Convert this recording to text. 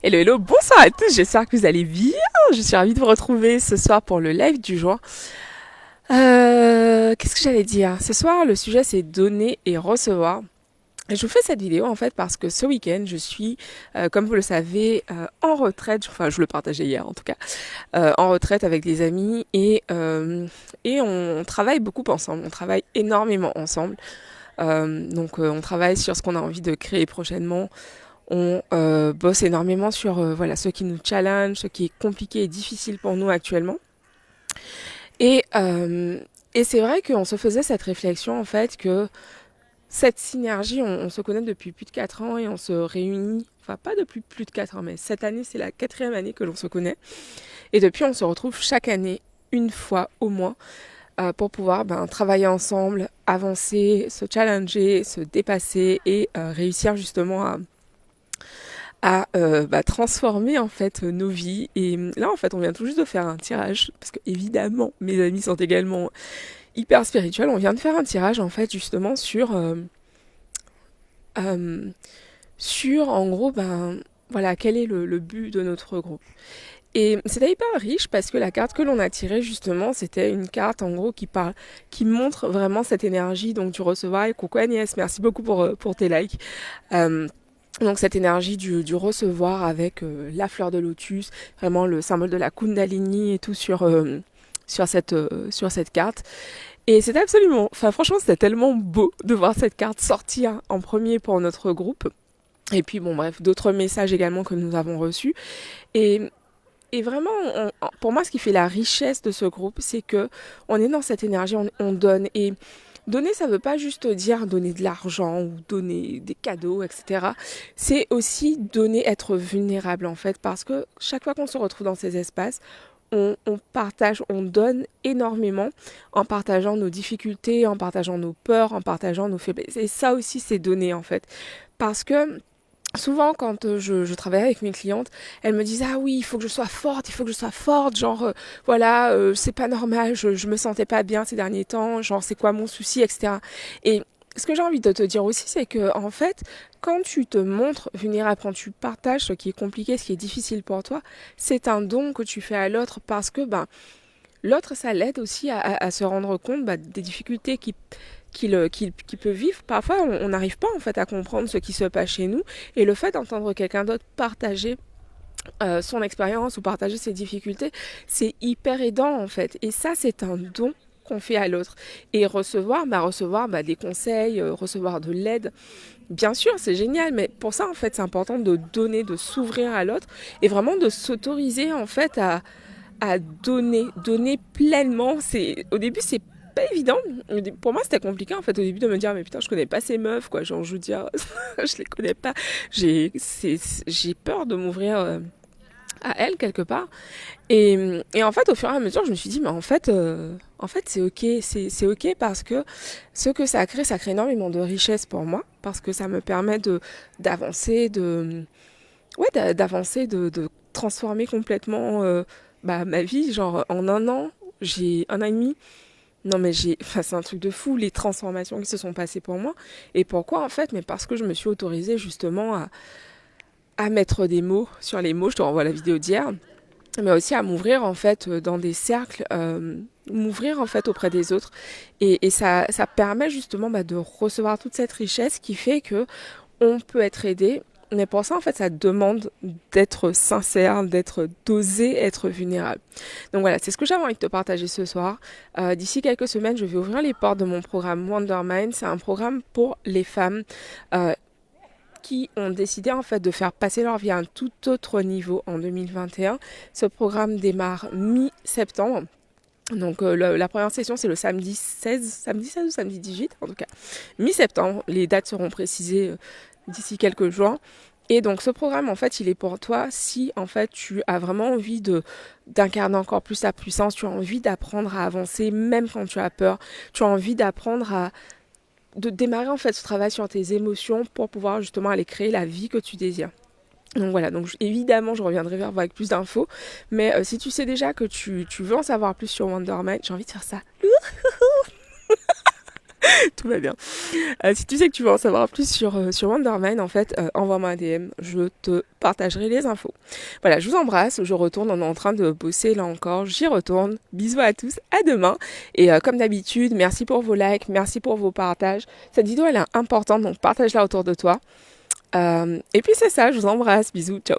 Hello, hello, bonsoir à tous, j'espère que vous allez bien. Je suis ravie de vous retrouver ce soir pour le live du jour. Qu'est-ce que j'allais dire? Ce soir, le sujet c'est donner et recevoir. Et je vous fais cette vidéo en fait parce que ce week-end, je suis, comme vous le savez, en retraite. Enfin, je vous le partageais hier en tout cas, en retraite avec des amis et on travaille beaucoup ensemble. On travaille énormément ensemble. Donc, on travaille sur ce qu'on a envie de créer prochainement. On bosse énormément sur voilà, ce qui nous challenge, ce qui est compliqué et difficile pour nous actuellement. Et, euh, et c'est vrai qu'on se faisait cette réflexion en fait que cette synergie, on se connaît depuis plus de 4 ans et on se réunit, enfin pas depuis plus de 4 ans, mais cette année c'est la 4e année que l'on se connaît. Et depuis on se retrouve chaque année une fois au moins pour pouvoir travailler ensemble, avancer, se challenger, se dépasser et réussir justement à transformer en fait nos vies. Et là en fait on vient tout juste de faire un tirage parce que évidemment mes amis sont également hyper spirituels. On vient de faire un tirage en fait justement euh, sur en gros voilà quel est le but de notre groupe. Et c'était hyper riche parce que la carte que l'on a tirée justement, c'était une carte en gros qui montre vraiment cette énergie donc du recevoir. Et coucou Agnès, merci beaucoup pour tes likes. Euh, Donc cette énergie du recevoir avec la fleur de lotus, vraiment le symbole de la Kundalini et tout sur cette carte. Et c'était absolument, enfin franchement c'était tellement beau de voir cette carte sortir en premier pour notre groupe. Et puis bon bref, d'autres messages également que nous avons reçus. Et, et vraiment, pour moi ce qui fait la richesse de ce groupe, c'est que on est dans cette énergie, on donne. Et donner, ça veut pas juste dire donner de l'argent ou donner des cadeaux, etc. C'est aussi donner, être vulnérable en fait, parce que chaque fois qu'on se retrouve dans ces espaces, on partage, on donne énormément en partageant nos difficultés, en partageant nos peurs, en partageant nos faiblesses. Et ça aussi, c'est donner en fait. Parce que souvent, quand je travaillais avec mes clientes, elles me disaient ah oui, il faut que je sois forte, il faut que je sois forte, genre voilà, c'est pas normal, je me sentais pas bien ces derniers temps, genre c'est quoi mon souci, etc. Et ce que j'ai envie de te dire aussi, c'est que en fait, quand tu te montres vulnérable, quand tu partages ce qui est compliqué, ce qui est difficile pour toi, c'est un don que tu fais à l'autre parce que l'autre, ça l'aide aussi à se rendre compte des difficultés qu'il peut vivre. Parfois, on n'arrive pas en fait à comprendre ce qui se passe chez nous. Et le fait d'entendre quelqu'un d'autre partager son expérience ou partager ses difficultés, c'est hyper aidant en fait. Et ça, c'est un don qu'on fait à l'autre. Et recevoir des conseils, recevoir de l'aide, bien sûr, c'est génial, mais pour ça, en fait, c'est important de donner, de s'ouvrir à l'autre et vraiment de s'autoriser en fait à donner pleinement. Au début, c'est pas évident. Pour moi, c'était compliqué en fait au début de me dire mais putain, je connais pas ces meufs quoi. Genre, je veux dire, je les connais pas. J'ai peur de m'ouvrir à elles quelque part. Et en fait, au fur et à mesure, je me suis dit mais en fait, c'est ok, c'est ok parce que ce que ça crée énormément de richesse pour moi parce que ça me permet d'avancer, de transformer complètement ma vie. Genre, en un an, j'ai un an et demi. Non, mais enfin, c'est un truc de fou, les transformations qui se sont passées pour moi. Et pourquoi, en fait? Mais parce que je me suis autorisée, justement, à mettre des mots sur les mots. Je te renvoie la vidéo d'hier. Mais aussi à m'ouvrir, en fait, dans des cercles, m'ouvrir, en fait, auprès des autres. Et ça permet, justement, de recevoir toute cette richesse qui fait que on peut être aidé. Mais pour ça, en fait, ça demande d'être sincère, d'oser être vulnérable. Donc voilà, c'est ce que j'avais envie de te partager ce soir. D'ici quelques semaines, je vais ouvrir les portes de mon programme Wondermind. C'est un programme pour les femmes euh, qui ont décidé en fait de faire passer leur vie à un tout autre niveau en 2021. Ce programme démarre mi-septembre. Donc la première session c'est le samedi 16 ou samedi 18 en tout cas, mi-septembre. Les dates seront précisées d'ici quelques jours. Et donc ce programme en fait il est pour toi si en fait tu as vraiment envie d'incarner encore plus ta puissance, tu as envie d'apprendre à avancer même quand tu as peur, tu as envie de démarrer en fait ce travail sur tes émotions pour pouvoir justement aller créer la vie que tu désires. Donc voilà, donc évidemment je reviendrai vers vous avec plus d'infos, mais si tu sais déjà que tu veux en savoir plus sur Wondermind, j'ai envie de faire ça. Tout va bien. Si tu sais que tu veux en savoir plus sur Wondermind, en fait, envoie-moi un DM, je te partagerai les infos. Voilà, je vous embrasse, je retourne, on est en train de bosser là encore, j'y retourne. Bisous à tous, à demain. Et comme d'habitude, merci pour vos likes, merci pour vos partages. Cette vidéo, elle est importante, donc partage-la autour de toi. Et puis c'est ça, je vous embrasse, bisous, ciao.